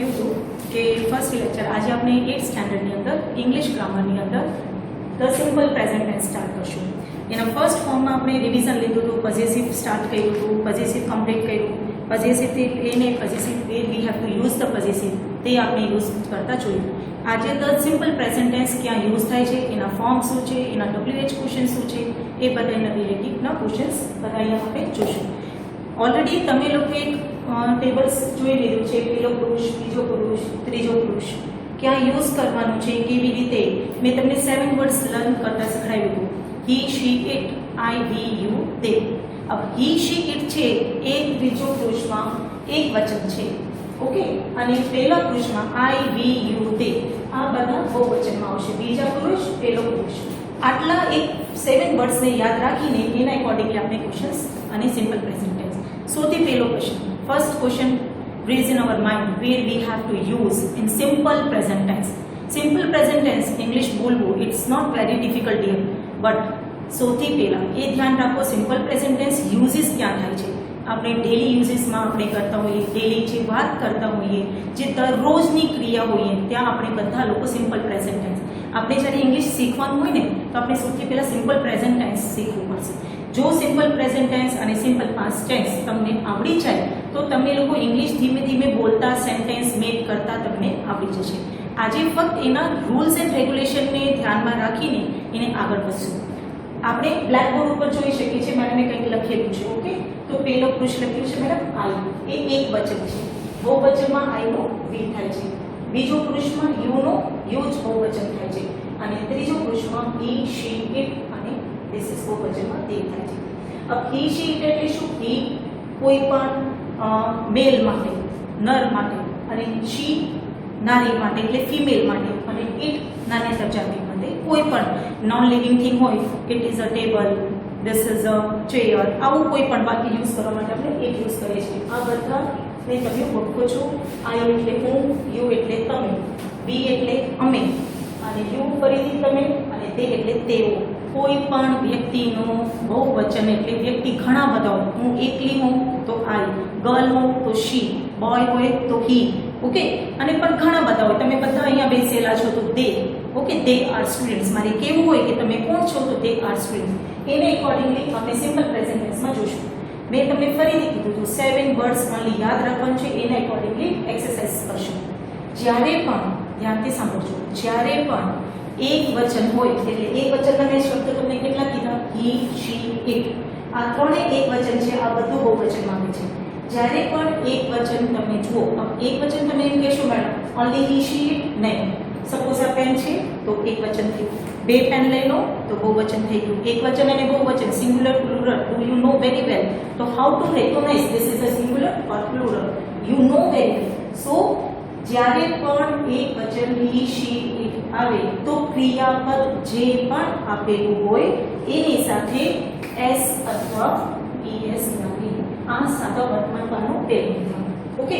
કહ્યું હતું કે ફર્સ્ટ લેક્ચર આજે આપણે 8th સ્ટાન્ડર્ડની અંદર ઇંગ્લિશ ગ્રામરની અંદર the simple present tense start કરશું. એના ફર્સ્ટ ફોર્મમાં આપણે રિવિઝન લીધું હતું, પોઝેસિવ સ્ટાર્ટ કર્યું હતું, પોઝેસિવ કમ્પ્લીટ કર્યું, પોઝેસિવથી એને possessive way we have to use the possessive તે આપણે યુઝ કરતા જોયું. આજે ધ સિમ્પલ પ્રેઝન્ટ ટેન્સ ક્યાં યુઝ થાય છે, એના ફોર્મ શું છે, એના WH ક્વેશ્ચન શું છે, એ બધાના રિલેટિવના ક્વેશ્ચન્સ બધા અહીંયા આપણે જોશું. ઓલરેડી તમે લોકો એક ટેબલ્સ જોઈ લીધું છે, પહેલો પુરુષ, બીજો પુરુષ, ત્રીજો પુરુષ ક્યાં યુઝ કરવાનું છે, કેવી રીતે. મેં તમને 7 વર્ડ્સ લર્ન કરતા શીખવાડ્યું હતું. હી, she, it, I, V, you, તે. अब ही शी इट છે એ ત્રીજો પુરુષમાં એક વચન છે, ઓકે, અને પહેલા પુરુષમાં આઈ, વી, યુ, તે આ બધા બહુવચનમાં આવશે. બીજા પુરુષ, પહેલો પુરુષ, આટલા એક 7 વર્ડ્સને યાદ રાખીને એના એકોર્ડિંગલી આપણે ક્વેશ્ચન્સ અને સિમ્પલ પ્રેઝન્ટ ટેન્સ. સૌથી પહેલો question, first question raise in our mind where we have to use in simple present tense. Simple present tense English બોલવું it's not very difficult here, but સૌથી પહેલાં એ ધ્યાન રાખો simple present tense uses ક્યાં થાય છે. આપણે ડેલી યુઝિસમાં આપણે કરતા હોઈએ, ડેલી જે વાત કરતા હોઈએ, જે દરરોજની ક્રિયા હોઈએ, ત્યાં આપણે બધા લોકો સિમ્પલ પ્રેઝન્ટ ટેન્સ. આપણે જ્યારે ઇંગ્લિશ શીખવાનું હોય ને તો આપણે સૌથી પહેલાં સિમ્પલ પ્રેઝન્ટ ટેન્સ શીખવું પડશે. જો સિમ્પલ પ્રેઝન્ટ ટેન્સ અને સિમ્પલ પાસ્ટ ટેન્સ તમને આવડી જાય તો તમે લોકો ઇંગ્લિશ ધીમે ધીમે બોલતા, સેન્ટેન્સ મેક કરતા તમને આવડી જશે. આજે ફક્ત એના રૂલ્સ એન્ડ રેગ્યુલેશનને ધ્યાનમાં રાખીને એને આગળ વધશું. આપણે બ્લેકબોર્ડ ઉપર જોઈ શકીએ છીએ, મેડમે કંઈક લખેલું છે, ઓકે. તો પહેલો પુરુષ લખ્યું છે મેડમ આઈ, એ એક વચન છે, બહુવચનમાં આઈનો વી થાય છે. બીજો પુરુષમાં યુનો યુ જ બહુવચન થાય છે, અને ત્રીજો પુરુષમાં હી, શી, ઇટ અને ધીસ ઇઝ બહુવચનમાં તે થાય છે. अब ही शी इट એટલે શું? હી કોઈ પણ મેલ માટે, નર માટે, અને શી નારી માટે એટલે ફિમેલ માટે, અને ઇટ નાના જાતિ માટે. કોઈ પણ નોન લિવિંગ થિંગ હોય, it is a table, this is a chair, આવું કોઈ પણ બાકી યુઝ કરવા માટે આપણે ઇટ યુઝ કરીએ છીએ. આ બધાને તમે ઓળખો છો. આઈ એટલે હું, યુ એટલે તમે, વી એટલે અમે, અને યુ ફરીથી તમે, અને તે એટલે તેઓ. કોઈ પણ વ્યક્તિનું બહુવચન એટલે વ્યક્તિ ઘણા બધા હોય. હું એકલી હોઉં તો આઈ, ગર્લ હોઉં તો શી, બોય હોય તો હી, ઓકે, અને પણ ઘણા બધા હોય. તમે બધા અહીંયા બેસેલા છો તો દે, ઓકે, દે આર સ્ટુડન્ટ્સ. મારે કેવું હોય કે તમે કોણ છો તો દે આર સ્ટુડન્ટ્સ. એને એકોર્ડિંગલી આપણે સિમ્પલ પ્રેઝન્ટ ટેન્સમાં જોશું. મેં તમને ફરીથી કીધું હતું 7 વર્ડ્સ ઓનલી યાદ રાખવાનું છે, એના એકોર્ડિંગલી એક્સરસાઇઝ કરશું. જ્યારે પણ ધ્યાનથી સાંભળજો, જ્યારે પણ એક વચન હોય એટલે એક વચન તમે શબ્દ તમને કેટલા કીધા? હી, શી, ઇટ, આ ત્રણે એક વચન છે, આ બધું બહુવચનમાં આવે છે. જ્યારે પણ એક વચન તમે જુઓ, એક વચન તમે એમ કહેશો madam only he, she, it, નહીં. સપોઝ આ પેન છે તો એક વચન થયું, બે પેન લઈ લો તો બહુવચન થઈ ગયું. એક વચન અને બહુવચન, singular, plural, do you know very well. તો how to recognize this is a singular or plural? You know very well. So જ્યારે પણ એક વચન હી, શી, ઇટ આવે તો ક્રિયાપદ જે પણ આપેલું હોય એની સાથે એસ અથવા es લાગી આ સાદા વર્તમાનનો પેર મૂકવાનો, ઓકે.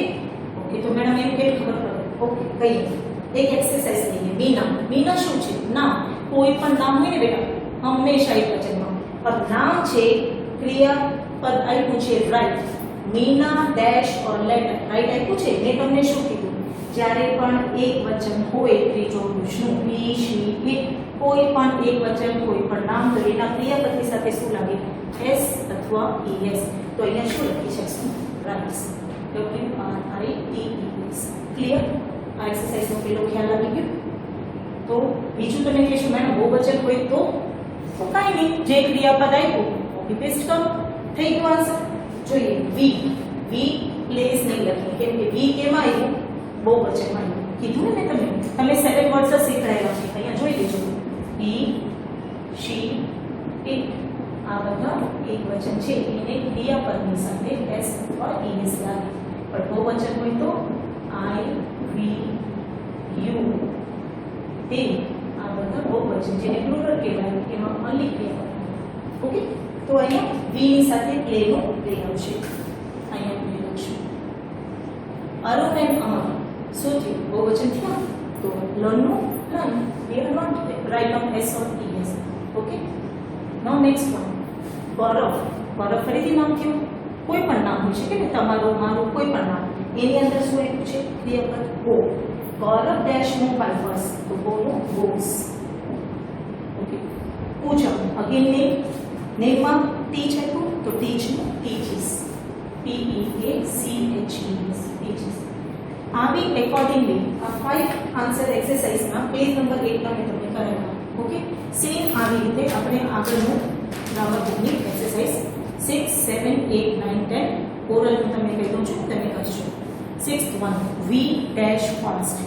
ઓકે, તો મેડમ એમ કેમ ખબર પડે? ઓકે, કહીએ એક એક્સરસાઇઝ લઈએ. મીના, મીના શું છે? નામ. કોઈ પણ નામ હોય ને બેટા હંમેશા એક વચનમાં, પણ નામ છે, ક્રિયાપદ આપ્યું છે રાઈટ, મીના ડેશ ઓર લેટર, રાઈટ આપ્યું છે. મેં તમને શું કીધું? જ્યારે પણ એક વચન હોય ત્રીજો પુરુષનું, હી, શી, ઇટ, કોઈ પણ એક વચન, કોઈ પણ નામ, તો એના ક્રિયાપદની સાથે શું લાગે? એસ અથવા es. તો અહીંયા શું લખી શકશું? Writes, WRITES. ક્લિયર? આ એક્સરસાઇઝનો પેલો ખ્યાલ આવી ગયો. તો બીજું તમે કહેશો મેડમ બહુવચન હોય તો કાંઈ નહીં, જે ક્રિયાપદ આપ્યું કોપી પેસ્ટ કરો, થઈ ગયું આન્સર. જોઈએ વી, વી પ્લેસ નહીં લખી, કેમ કે વી કેમાં આવ્યું? બહુવચનમાં આવ્યું. કીધું ને તમે 7 વર્ડ્સ જ શીખડાયેલા છે. અહીંયા જોઈ લેજો, હી, શી, ઇટ, આ બધા એક વચન છે, એને ક્રિયાપદની સાથે એસ અથવા es લાગે. પણ બહુવચન હોય તો આઈ, વી, યુ, તે, આ બધા બહુવચન જેને પ્લુરલ કહેવાય, એમાં ઓન્લી ક્રિયાપદ. ઓકે, તો અહીંયા વી ની સાથે પ્લેનો પ્લે આવશે. અહીંયા પ્લે લખશું. અરુણ એન્ડ અમર શું થયું? બહુવચન થયું. તો લર્નનું learn, we are not write down s or es. okay, now next one, બરફ. બરફ ફરીથી નામ થયું. કોઈ પણ નામ હોઈ શકે ને, તમારું, મારું, કોઈ પણ નામ, એની અંદર શું આપ્યું છે ક્રિયાપદ ગો. ગૌરવ ડેશ નો બાય બસ તો ગો નો ગોસ. ઓકે પૂજા અગેન નેમમાં ટીચ આપ્યું તો ટીચ નો ટીચીસ. PEACHES teaches. આવી એકોર્ડિંગલી આ 5 આન્સર એક્સરસાઇઝમાં પેજ નંબર 8 માં મેં તમને કરાવ્યા. ઓકે સેમ આવી રીતે આપણે આગળનું ગ્રામર બુકની એક્સરસાઇઝ 6 7 8 9 10 ઓરલ તમે કહી દઉં છું તમે કરશો. 6th one we dash fast.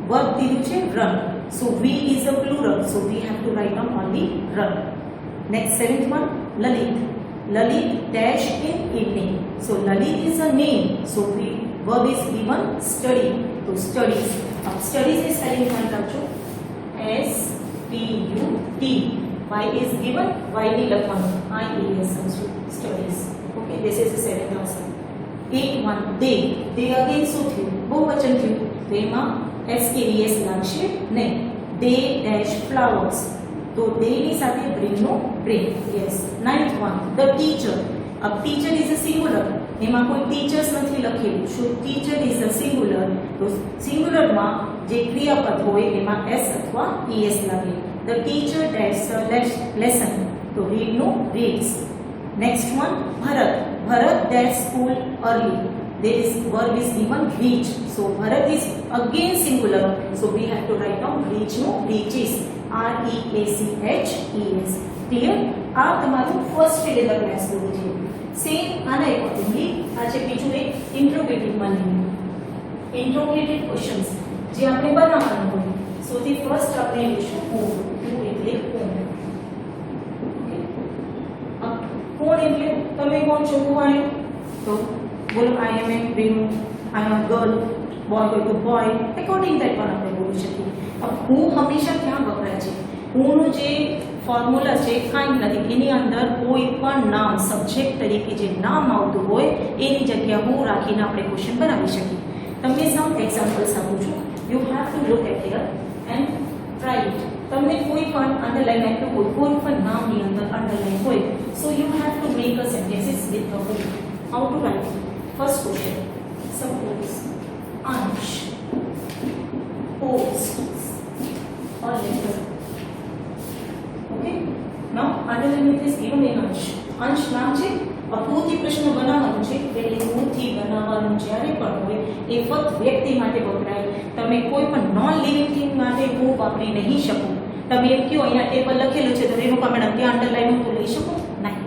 Verb દીધું છે run, so we is a plural, so we have to write down only run. Next 7th one Lalit dash in evening, so Lalit is a name, so we verb is given study, so studies. अब studies is spelling ध्यान रखो STUD. Y is given, Y ની લખવાનું IES studies. Okay, this is the 7th answer. 8th one they again શું થયું બહુવચન થયું તો એમાં SKES લાગશે નહીં. they dash flowers, તો they ની સાથે bring no bring. yes. 9th one the teacher. अब teacher is a singular, એમાં કોઈ ટીચર્સ નથી લખેલું, so teacher is a singular, તો singular માં જે ક્રિયાપદ હોય એમાં s અથવા es લાગે. the teacher dash lesson, તો read no reads. next one Bharat dash school early, there is verb is given reach, so Bharat is again singular, so we have to write down reach no reaches. REACHES. clear? આ તમારું first ફિલેબર class પૂરું થયું. Same આના accordingly આજે બીજું એક interrogative માં લઈએ. ઇન્ટ્રોગેટિવ ક્વેશ્ચન્સ જે આપણે બનાવવાનું હોય. સૌથી ફર્સ્ટ આપણે લઈશું who એટલે કોણ. કોણ એટલે તમે કોણ છો ભવાણી, તો બોલો આઈ એમ એમ રેનુ, આઈ એમ ગર્લ, બોય હોય તો બોય, એકોર્ડિંગ ધેટ પણ આપણે બોલી શકીએ. હું હંમેશા ક્યાં વપરાય છે, હુંનો જે ફોર્મ્યુલા છે કાંઈ નથી, એની અંદર કોઈ પણ નામ સબ્જેક્ટ તરીકે જે નામ આવતું હોય એની જગ્યા હું રાખીને આપણે ક્વેશ્ચન બનાવી શકીએ. તમને સમ એક્ઝામ્પલ્સ આપું છું. You have to look at here and try it. તમને કોઈ પણ અંડરલાઈન આપ્યું હોય, કોઈ પણ નામની અંદર અંડરલાઈન હોય, so you have to make a sentences with the whole. How to write? First question suppose Ansh post or letter. Okay, now underline it is given in અંશ નામ છે. અપૂર્તિ પ્રશ્ન બનાવવાનો છે એટલે પૂર્તિ બનાવવાનું જ્યારે પણ હોય એ ફક્ત વ્યક્તિ માટે વપરાય. તમે કોઈ પણ નોન લિવિંગ થિંગ માટે હું વાપરી નહીં શકો. તમે એમ કહો અહીંયા ટેબલ લખેલું છે તો રેણુકા મેડમ ત્યાં અંડરલાઈન હું લઈ શકો નહીં.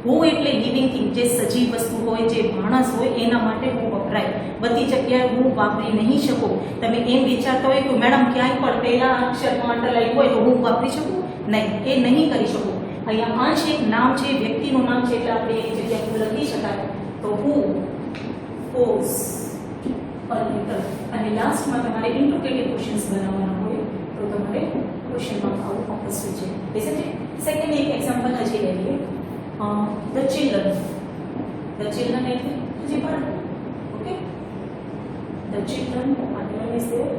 હું એટલે લિવિંગ થિંગ, જે સજીવ વસ્તુ હોય, જે માણસ હોય એના માટે હું વપરાય. બધી જગ્યાએ હું વાપરી નહીં શકું. તમે એમ વિચારતા હોય કે મેડમ ક્યાંય પણ પહેલા અક્ષરમાં અંડરલાઈન હોય તો હું વાપરી શકું નહીં, એ નહીં કરી શકું. અહીંયા અંશ એક નામ છે, વ્યક્તિનું નામ છે, એટલે આપણે એની જગ્યાએ હું લખી શકાય. તો હું પોઝ or letter. અને લાસ્ટમાં તમારે ઇન્ટ્રોગેટિવ ક્વેશ્ચન્સ બનાવવાના હોય તો તમારે ક્વેશ્ચનમાં આવું કમ્પલસરી છે. Isn't it? સેકન્ડ એક એક્ઝામ્પલ હજી લઈ લઈએ. The children. ધ ચિલ્ડ્રન એટલે હજી બાળકો. Okay, the children underline is there.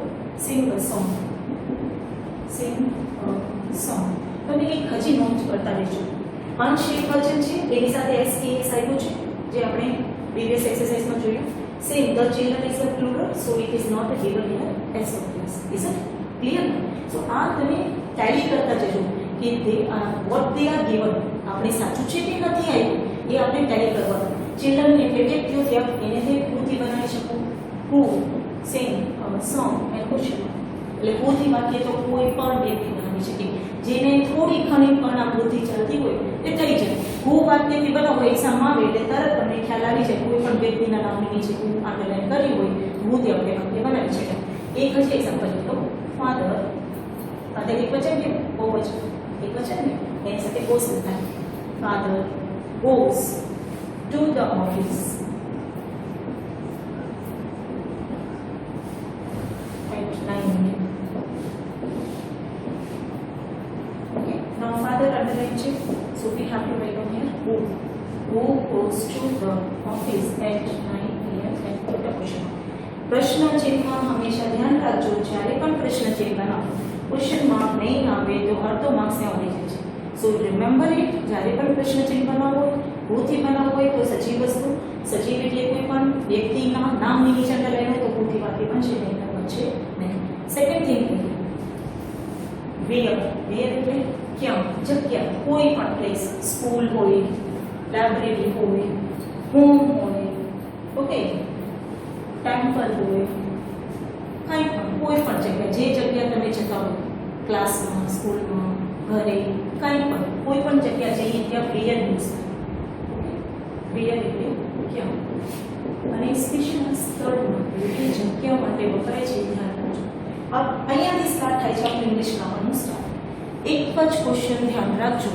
Sing a song. Sing a song. તમે એક હજી નોટ કરતા રહેજો. અંશ એક વચન છે, એની સાથે SKS આવ્યું છે જે આપણે પ્રીવિયસ એક્સરસાઇઝમાં જોયું. Same the children is a plural, so it is not given here as always. Is it clear? So આ તમે ટેલી કરતા જજો કે they are what they are given. આપણે સાચું છે કે નથી આવ્યું એ આપણે ટેલી કરવાનું. ચિલ્ડ્રન એટલે વ્યક્તિઓ ત્યાં એને તે પૂર્તિ બનાવી શકું. હુ સિંગ સોંગ એન્ડ ક્વેશ્ચન, એટલે પૂર્તિ વાક્ય તો કોઈ પણ વ્યક્તિ બનાવી શકે જેને થોડી ઘણી પણ આ બુદ્ધિ ચાલતી હોય એ થઈ જાય. હું વાક્યથી બનાવો એક્ઝામમાં આવે એટલે તરત તમને ખ્યાલ આવી જાય કોઈ પણ વ્યક્તિના નામની નીચે હું અંડરલાઈન કરી હોય બુદ્ધિ આપણે વાક્ય બનાવી શકાય. એક જ એક્ઝામ્પલ લીધો. ફાધર. ફાધર એક વચન કે બહુ વચન? એક વચન ને એની સાથે ગોસ થાય. Father Gauss to the office at 9 AM. Father underline check, so we have to write down here who goes to the office at 9 AM and put a question. પ્રશ્ન ચિહ્ન હંમેશા ધ્યાન રાખજો. જ્યારે પણ પ્રશ્ન ચિહ્ન બનાવો, ક્વેશ્ચન માર્ક નહીં આવે તો અડધો માર્ક્સ ત્યાં ઉડી જાય છે. સો રિમેમ્બર ઇટ. જ્યારે પણ પ્રશ્ન ચિહ્ન બનાવવો હોય, ભૂથી બનાવવો હોય તો સજીવ વસ્તુ, સજીવ એટલે કોઈ પણ વ્યક્તિના નામની નીચે અંડરલાઈન હોય તો પૂરતી વાક્ય બનશે નહીં તો બનશે નહીં. સેકન્ડ થિંગ વેર એટલે ક્યાં જગ્યા કોઈ પણ પ્લેસ સ્કૂલ હોય લાઇબ્રેરી હોય હોમ હોય ઓકે ટેમ્પલ હોય કંઈ પણ કોઈ પણ જગ્યા જે જગ્યા તમે જતા હો ક્લાસમાં સ્કૂલમાં ઘરે કંઈ પણ કોઈ પણ જગ્યા જઈએ ત્યાં વેર યુઝ થાય. વેર એટલે ક્યાં અને સ્પેશિયલ સ્થળમાં એટલે જગ્યા માટે વપરાય છે ધ્યાન રાખજો. અહીંયાથી સ્ટાર્ટ થાય છે આપણું ઇંગ્લિશ ગ્રામરનું સ્ટાર્ટ. એક જ ક્વેશ્ચન ધ્યાન રાખજો.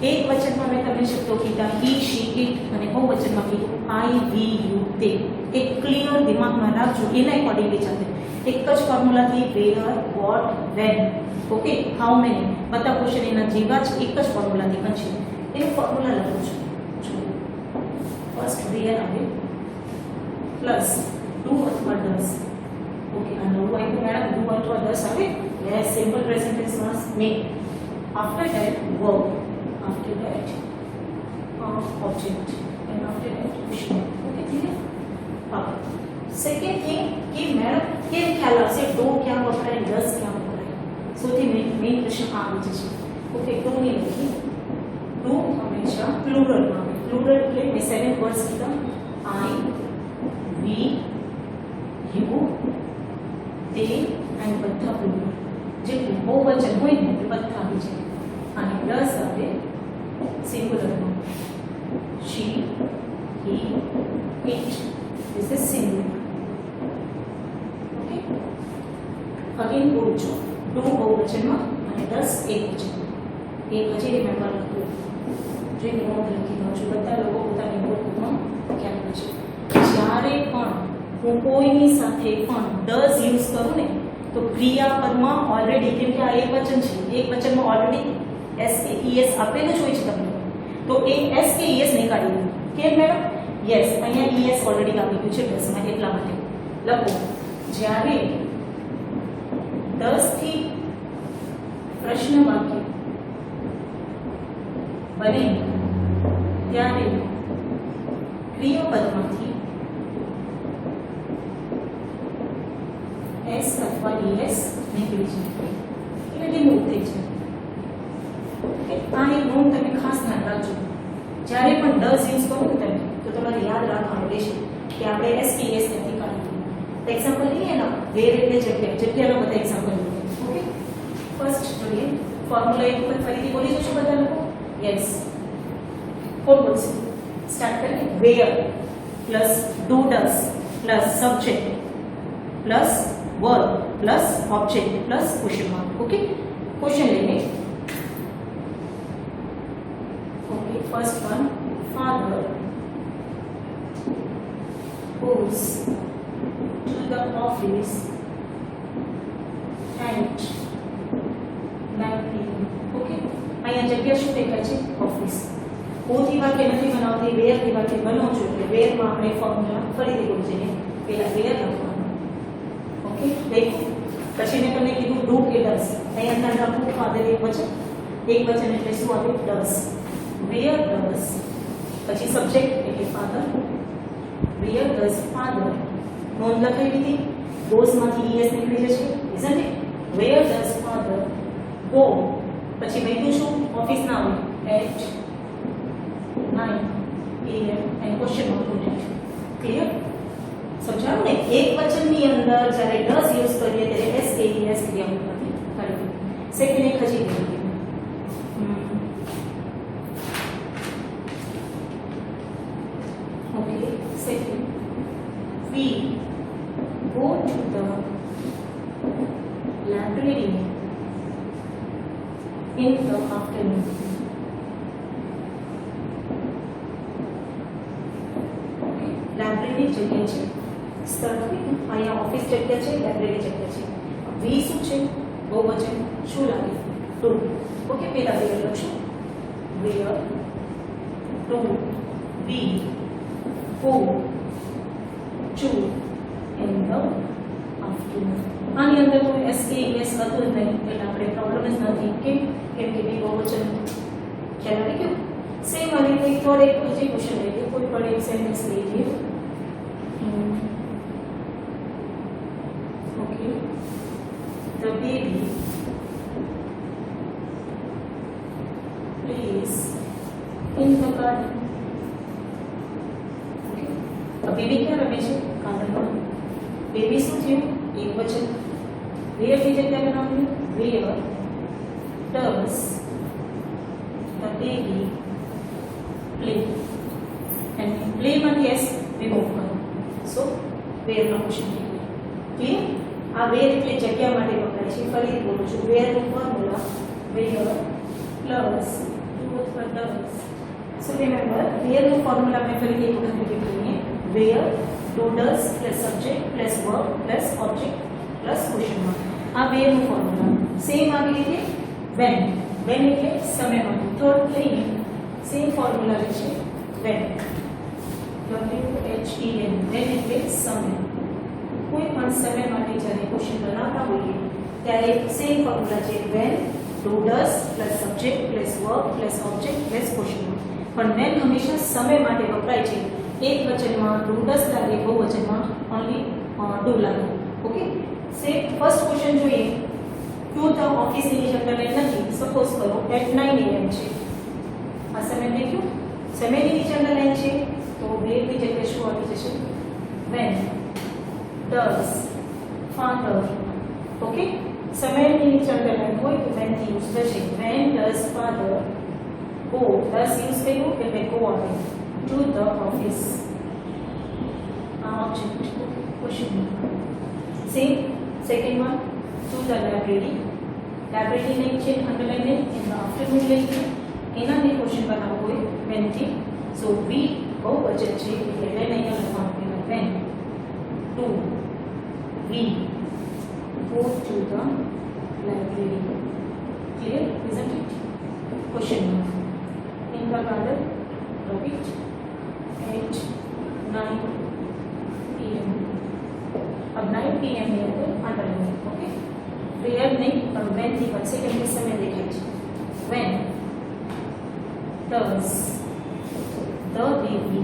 એક વચનમાં મેં તમને શબ્દો કીધા હી શી ઇટ અને બહુવચનમાં કીધું આઈ વી યુ તે. એક ક્લિયર દિમાગમાં રાખજો એના એકોર્ડિંગલી ચાલે. એક જ ફોર્મ્યુલાથી where what when okay how many બધા ક્વેશ્ચન એના જેવા જ એક જ ફોર્મ્યુલાથી બનશે. એનું ફોર્મ્યુલા લખું છું. ફર્સ્ટ વેર આવે પ્લસ ડુ અથવા ડઝ ઓકે આ નવું આવ્યું મેડમ ડુ અથવા ડઝ આવે યસ સિમ્પલ પ્રેઝન્ટ ટેન્સ માં make after that verb after that object and after that question okay clear હા સેકન્ડ થિંગ કે મેડમ કેમ ખ્યાલ આવશે ડુ ક્યાં વપરાય ડઝ ક્યાં વપરાય સૌથી મેઇન પ્રશ્ન આ પૂછે છે ઓકે ડુ ની લખી ડુ હંમેશા પ્લુરલમાં આવે પ્લુરલ એટલે મેં 7 વર્ડ્સ કીધા આઈ વી યુ તે અને બધા પ્લુરલ જે બહુવચન હોય ને એ બધા આવી જાય. અને ડઝ આવે સિંગુલરમાં she he it this is singular okay again બોલું છું ડુ બહુવચનમાં અને ડઝ એકવચન. એક હજી રિમેમ્બર લખું જે નોંધ લખી દઉં છું બધા લોકો પોતાની નોટબુકમાં ખ્યાલ કરશે. જ્યારે પણ હું કોઈની સાથે પણ ડઝ યુઝ કરું ને તો ક્રિયાપદમાં ઓલરેડી કેમ કે આ એક વચન છે એક વચનમાં ઓલરેડી એસ કે ઈએસ આપેલું જ હોય છે તમને તો એ એસ કે ઈએસ નહીં કાઢી દઉં કેમ મેડમ યસ અહીંયા ઈએસ ઓલરેડી આપી ગયું છે ડઝમાં એટલા માટે લખો જ્યારે 10 થી પ્રશ્ન વાક્ય બને ત્યારે ક્રિયાપદમાંથી એસ અથવા ઈએસ નીકળી જાય એટલે રિમૂવ થઈ જાય. આ એક નોંધ તમે ખાસ ધ્યાન રાખજો જ્યારે પણ ડઝ યુઝ કરો ને તમે તો તમારે યાદ રાખવાનું રહેશે કે આપણે એસ કે ઈએસ નથી કાઢવું. એક્ઝામ્પલ લઈએ ને વેર એટલે જગ્યાનો બધા એક્ઝામ્પલ લઈએ ઓકે. ફર્સ્ટ જોઈએ ફોર્મ્યુલા એક વખત ફરીથી બોલી જશો બધા લોકો યસ કોણ બોલશે સ્ટાર્ટ કરીએ વેર plus do does plus subject plus verb plus object plus question mark okay question लेंगे okay first one father goes to the office at 9 p.m. okay અહીંયા જગ્યા શું દેખાય છે ઓફિસ. કોથી વાક્ય નથી બનાવતી વેર થી વાક્ય બનાવો છો એટલે વેર માં આપણે ફોર્મ્યુલા ફરીથી બોલી જઈએ પહેલા વેર લખવાનું દેખો પછી મેં તમને કીધું ડુ કે ડઝ અહીંયા ધ્યાન રાખવું ફાધર એક વચન એટલે શું આવે ડઝ વેર ડઝ પછી સબ્જેક્ટ એટલે ફાધર વેર ડઝ ફાધર નોંધ લખાઈ દીધી ગોઝમાંથી ઈએસ નીકળી જશે isn't it where does father go પછી મેં શું ઓફિસ ના આવે at 9 am and question mark clear સમજાવું ને એક વચનની અંદર જ્યારે ડઝ યુઝ કરીએ ત્યારે એસ કે ઈએસ ક્રિયા કરીએ. સેકન્ડ એક હજી લઈએ okay second V go to the library in the afternoon. Library જગ્યા છે સ્થળ અહીંયા ઓફિસ જગ્યા છે લાઇબ્રેરી જગ્યા છે. વી શું છે બહુવચન શું લાગે ટુ ઓકે પેલા વેર લખશું where do we go to in the afternoon. આની અંદર કોઈ એસ કે ઈએસ હતું જ નહીં એટલે આપણે પ્રોબ્લેમ જ નથી કેમ કે વી બહુવચન ખ્યાલ આવી ગયો સેમ આવી રીતે થોડે એક હજી ક્વેશ્ચન લઈ લો, કોઈ પણ એક સેન્ટેન્સ લઈ લો. Okay, the baby plays in the garden. Okay, આ બેબી ક્યાં રમે છે? ગાર્ડનમાં. બેબી શું થયું? એક વચન. વેર ની જગ્યાએ બનાવ્યું વેર does the baby play, and play માંથી s remove કરો, so where નો ક્વેશ્ચન ક્લિયર. આ where એટલે જગ્યા માટે વપરાય છે. ફરીથી બોલું છું, where નું formula where plus does. so remember where નું ફોર્મ્યુલા આપણે ફરીથી એક વખત રિપીટ કરીએ. where do does plus subject plus verb plus object plus question mark. આ where નું ફોર્મ્યુલા સેમ આવી રીતે when એટલે સમય માટે. થર્ડ પ્લેન સેમ ફોર્મ્યુલા છે when, when એટલે સમય. કોઈ પણ સમય માટે જ્યારે ક્વેશ્ચન બનાવતા હોઈએ ત્યારે સેમ ફોર્મ્યુલા છે when do does plus subject plus verb plus object plus question mark. પણ when હંમેશા સમય માટે વપરાય છે. એક વચનમાં do does લાગે, બહુવચનમાં only do લાગે. ઓકે, સે ફર્સ્ટ ક્વેશ્ચન જોઈએ. to the office ની અંડરલાઈન નથી. સપોઝ કરો at 9 am છે. આ સમય દેખ્યું, સમયની નીચે અંડરલાઈન છે તો where ની જગ્યાએ શું આવી જશે? when does father. ઓકે, સમયની નીચે અંડરલાઈન હોય તો when થી યુઝ થશે. when does father go, does use કર્યું એટલે go આવે to the office. આ object question. Same second one to the library. Library ને છે અંડરલાઈન ને એના આફ્ટરનૂન લઈ એના ને ક્વેશ્ચન બનાવવો હોય when થી. સો we બહુવચન છે એટલે when અહીંયા લખવાનું કહેવાય when do we go to the library. clear, isn't it? question mark. इनका कार्य repeat at 9 pm. अब 9 pm है तो अंडरलाइन. ओके, where नहीं पर when थी बच्चे के समय देखें. when does the baby,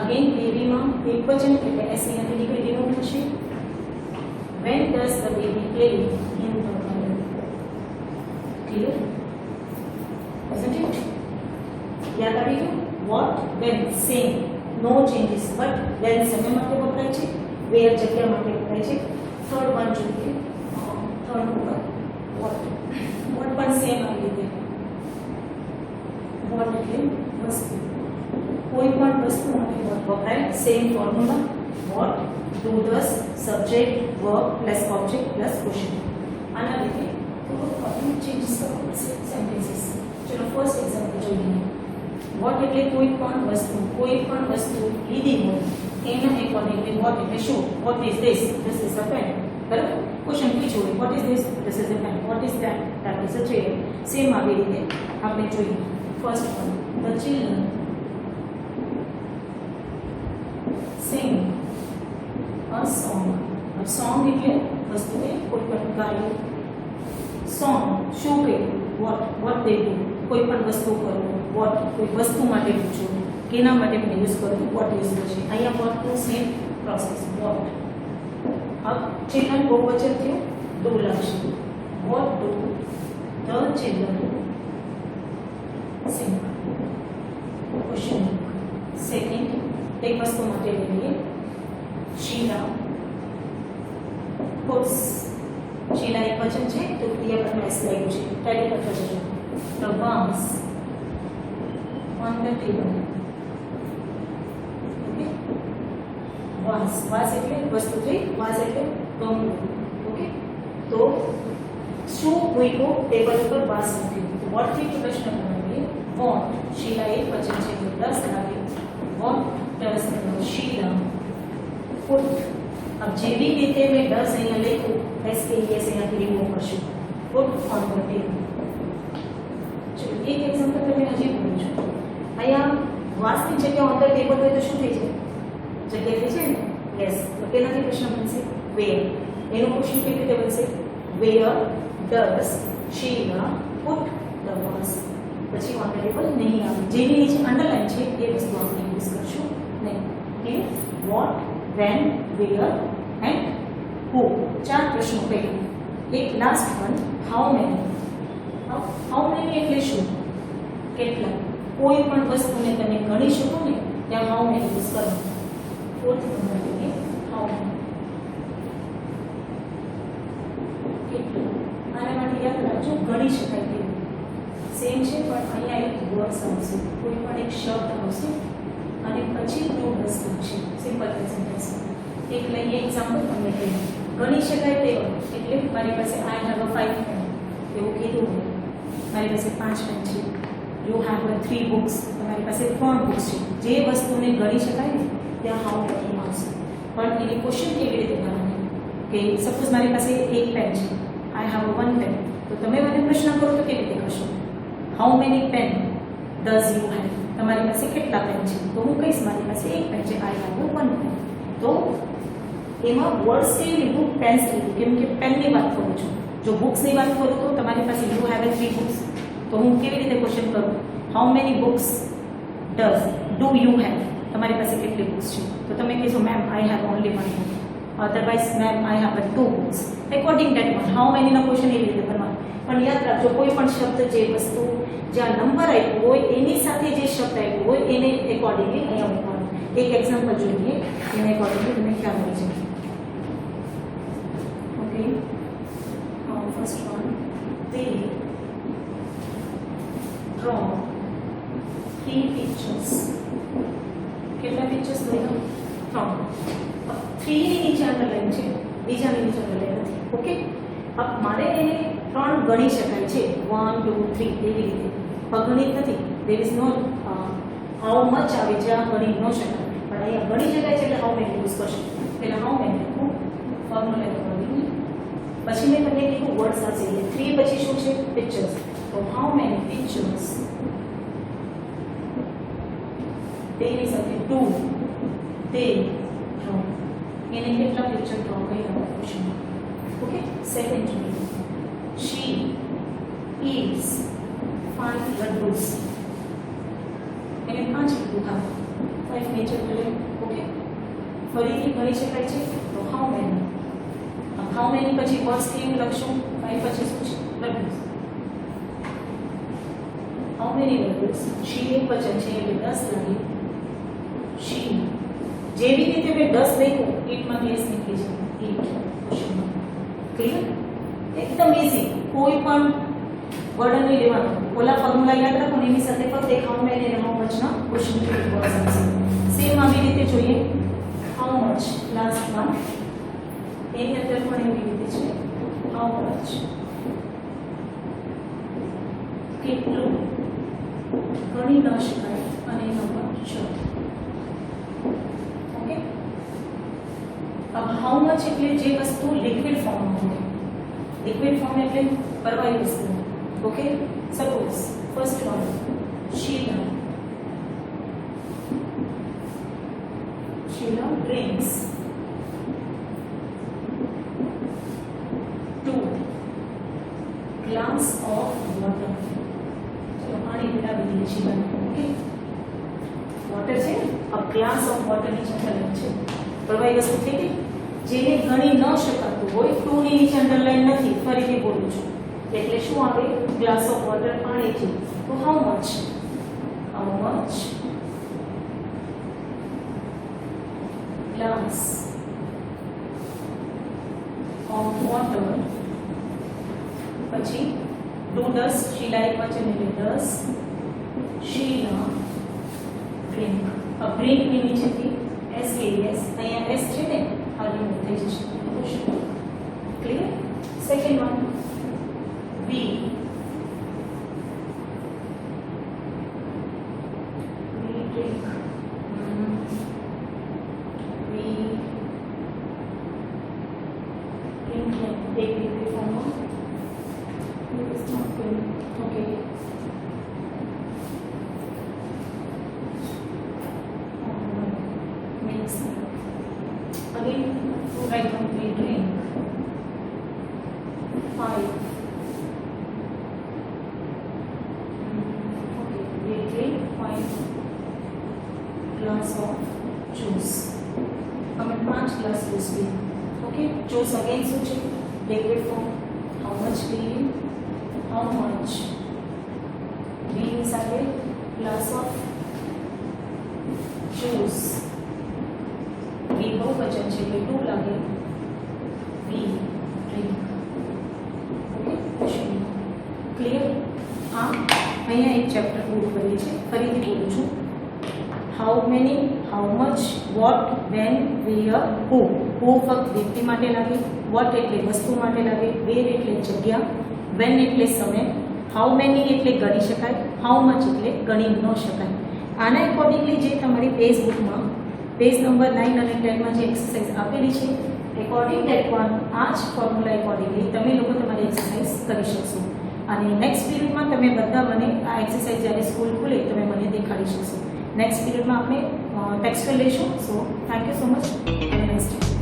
again baby માં એક વચન એટલે s અહીંયાથી નીકળી રિમૂવ થશે. when does the baby play in the garden. clear, isn't it? યાદ આવી ગયું? what when same, no changes, but when સમય માટે વપરાય છે, where જગ્યા માટે વપરાય છે. થર્ડ વન જોઈએ. થર્ડ ઉપર what પણ સેમ આવી રીતે. what એટલે વસ્તુ. કોઈ પણ વસ્તુ માટે what વપરાય. Same formula what do does subject verb plus object plus question. આના રીતે થોડું ચેન્જીસ કરવા પડશે સેન્ટેન્સીસ. ચલો ફર્સ્ટ એક્ઝામ્પલ જોઈએ. what એટલે કોઈ પણ વસ્તુ લીધી હોય એના એકોર્ડિંગલી what એટલે શું? what is this? this is a pen. બરાબર, ક્વેશ્ચન પૂછ્યો હોય what is this? this is a pen. what is that? that is a chair. Same આવી રીતે આપણે જોઈએ. First one the children sing a song. अब song એટલે વસ્તુ એ કોઈ પણ ગાયું. song શું કહ્યું? what they do. કોઈ પણ વસ્તુ કરવું. what કોઈ વસ્તુ માટે પૂછવું કેના માટે પણ યુઝ કરવું what યુઝ થશે. અહીંયા what નું સેમ પ્રોસેસ what. अब children બહુવચન થયું do લાગશે. what do the children sing. Question second એક વસ્તુ માટે લઈએ. શીલા puts. શીલા એક વચન છે તો ક્રિયાપદમાં s લાગ્યું છે. ટાઈપ કરતા જજો. the vase on the table. Okay, vase એટલે વસ્તુ થઈ, વાસ એટલે ગમવું. ઓકે, તો શું મૂક્યું ટેબલ ઉપર? વાસ મૂક્યું. તો વોટ થી પ્રશ્ન બનાવીએ. વોટ શીલા એક વચન છે તો 10 લાગે. What does Sheela put. अब જેવી રીતે મેં 10 અહીંયા લખ્યું એસ કે એસ અહીંયાથી રિમૂવ કરશું. Put on the table. ચલો એક એક્ઝામ્પલ તમે હજી બોલું છું. અહીંયા વાસની જગ્યા ઓન ધ ટેબલ હોય તો શું થઈ જાય? જગ્યા થઈ જાય ને? યસ. તો તેનાથી પ્રશ્ન બનશે વેર. એનો ક્વેશ્ચન કેવી રીતે બનશે? Where does Sheela put the vase. પછી ઓન વેરિયેબલ નહીં આવે. જેની નીચે અંડરલાઈન છે એ વસ્તુ આપણે યુઝ કરશું નહીં. કે what, when, where and who. 4 પ્રશ્નો કહ્યું. એક last one, how many. How many એટલે શું? કેટલા. કોઈ પણ વસ્તુને તમે ગણી શકો ને ત્યાં હાઉ મેની યુઝ કરો. ફોર્થ નંબર એટલે હાઉ મેની. કેટલું. આના માટે યાદ રાખજો ગણી શકાય તેવું. સેમ છે પણ અહીંયા એક વર્ડ્સ આવશે, કોઈ પણ એક શબ્દ આવશે અને પછી ટુ ડઝ આવશે સિમ્પલ પ્રેઝન્ટ ટેન્સમાં. એક લઈએ એક્ઝામ્પલ તમને કહ્યું. ગણી શકાય તેવું એટલે મારી પાસે આઈ હેવ અ 5 પેન એવું કીધું હોય. મારી પાસે 5 પેન છે. યુ હેવ 3 બુક્સ, તમારી પાસે 3 બુક્સ છે. જે વસ્તુને ગણી શકાય ને ત્યાં હાઉ મેની આવશે. પણ એની ક્વેશ્ચન કેવી રીતે કરવાની કે સપોઝ મારી પાસે એક પેન છે, આઈ હેવ 1 પેન, તો તમે મને પ્રશ્ન કરો તો કેવી રીતે કરશો? How many pen does you have? તમારી પાસે કેટલા પેન છે? તો હું કહીશ મારી પાસે એક પેન છે, આઈ હેવ 1 પેન. તો એમાં વર્ડ્સ કેવી લીધું? પેન્સ લીધું, કેમ કે પેનની વાત કરું છું. જો બુક્સની વાત કરું તો તમારી પાસે યુ હેવ 3 બુક્સ, તો હું કેવી રીતે ક્વેશ્ચન કરું? How many books do you have? તમારી પાસે કેટલી બુક્સ છે? તો તમે કહેશો ma'am I have only 1 book, otherwise ma'am I have 2 books. According that one how મેનીનો ક્વેશ્ચન એવી રીતે કરવાનો. પણ યાદ રાખજો કોઈ પણ શબ્દ જે વસ્તુ જ્યાં નંબર આપ્યો હોય એની સાથે જે શબ્દ આપ્યો હોય એને એકોર્ડિંગલી અહીંયા મૂકવાનું. એક એક્ઝામ્પલ જોઈએ એને એકોર્ડિંગલી તમને ખ્યાલ આવી જાય. Okay, first one, they draw 3 pictures. કેટલા પિક્ચર્સ દોર્યા? 3. 3 ની નીચે અંડરલાઈન છે, બીજાની નીચે અંડરલાઈન નથી. ઓકે, अब મારે એને 3 ગણી શકાય છે 1 2 3 એવી રીતે. અગણિત નથી. there is no how much આવે જ્યાં ગણી ન શકાય. પણ અહીંયા ગણી શકાય છે એટલે how many યુઝ કરશે. એટલે how many લખું, ફોર્મ્યુલા લખવાની. પછી મેં તમને કીધું વર્ડ્સ આવશે એટલે 3 પછી શું છે? પિક્ચર્સ. તો how many pictures તેની સાથે 2 they draw. એને કેટલા પિક્ચર ડ્રો કર્યા ક્વેશ્ચનમાં. Okay, secondly, she eats 5 laddus. એને 5 લડ્ડુ ખાવા. 5 નેચર કરે. ઓકે, ફરીથી ગણી શકાય છે તો હાઉ મેની. હાઉ મેની પછી વર્ડ્સ કેવું લખશું? 5 પછી શું છે? Laddu. How many laddus? she એક વચન છે એટલે 10 લાગે. she જેવી રીતે મેં 10 લખ્યું ઈટમાંથી એસ નીકળી જાય. ઈટ. ક્લિયર? એકદમ ઈઝી. કોઈ પણ વર્ડ નહીં લેવાનું. ઓલા ફોર્મ્યુલા યાદ રાખો ને એની સાથે ફક્ત એક હાઉ મેની અને હાઉ મચના ક્વેશ્ચન વર્ડ્સ આવશે. સેમ આવી રીતે જોઈએ હાઉ મચ. લાસ્ટ વન એની અંદર પણ એવી રીતે છે હાઉ મચ. કેટલું ગણી ન શકાય અને એનો પણ શબ્દ. ઓકે, अब हाउ मच એટલે જે વસ્તુ લિક્વિડ ફોર્મમાં હોય. લિક્વિડ ફોર્મ એટલે પરવાહી વસ્તુ. Okay, suppose first one Sheila drinks 2 glass of water. ચલો પાણી પીડાવી દઈએ છીએ. ઓકે, વોટર છે, अब ગ્લાસ ઓફ વોટર ની અંડરલાઈન છે. પરવાહી વસ્તુ થઈ ગઈ. જેને ગણી ન શકાતું હોય 2 ની નીચે અંડરલાઈન નથી. ફરીથી બોલું છું એટલે શું આવે? ગ્લાસ ઓફ વોટર પાણી છે. તો how much glass of water. પછી ડુ ડસ શીલા એક વચન એટલે 10 શીલા ડ્રિંક. अब ડ્રિંક ની નીચેથી એસ કે એસ અહીંયા એસ છે ને આ રિમૂવ થઈ જશે. ક્લિયર? સેકન્ડ વન વી drink વી drink એક લિક્વિડ ફોર્મમાં. It is not good. Okay. Makes again to write down we drink 5 glass of juice અમે 5 ગ્લાસ જ્યુસ પીએ ઓકે જ્યુસ અગેન શું છે લિક્વિડ ફોર્મ હાઉ મચ પીએ how much વીની સાથે glass of juice વી બહુવચન છે એટલે 2 લાગે વી ડ્રિંક ઓકે ક્લિયર આ અહીંયા એક ચેપ્ટર પૂરું કરીએ છીએ ફરીથી બોલું છું how many how much what when where who ફક્ત વ્યક્તિ માટે લાગે વોટ એટલે વસ્તુ માટે લાગે વેર એટલે જગ્યા વેન એટલે સમય હાઉ મેની એટલે ગણી શકાય હાઉ મચ એટલે ગણી ન શકાય આના એકોર્ડિંગલી જે તમારી પેજ બુકમાં પેજ નંબર 9 અને 10 માં જે એક્સરસાઇઝ આપેલી છે એકોર્ડિંગ ધેટ વન આ જ ફોર્મ્યુલા એકોર્ડિંગલી તમે લોકો તમારી એક્સરસાઇઝ કરી શકશો અને નેક્સ્ટ પીરિયડમાં તમે બધા મને આ એક્સરસાઇઝ જ્યારે સ્કૂલ ખુલે તમે મને દેખાડી શકશો નેક્સ્ટ પીરિયડમાં આપણે ટેક્સ્ટલ લઈશું so thank you so much have a nice day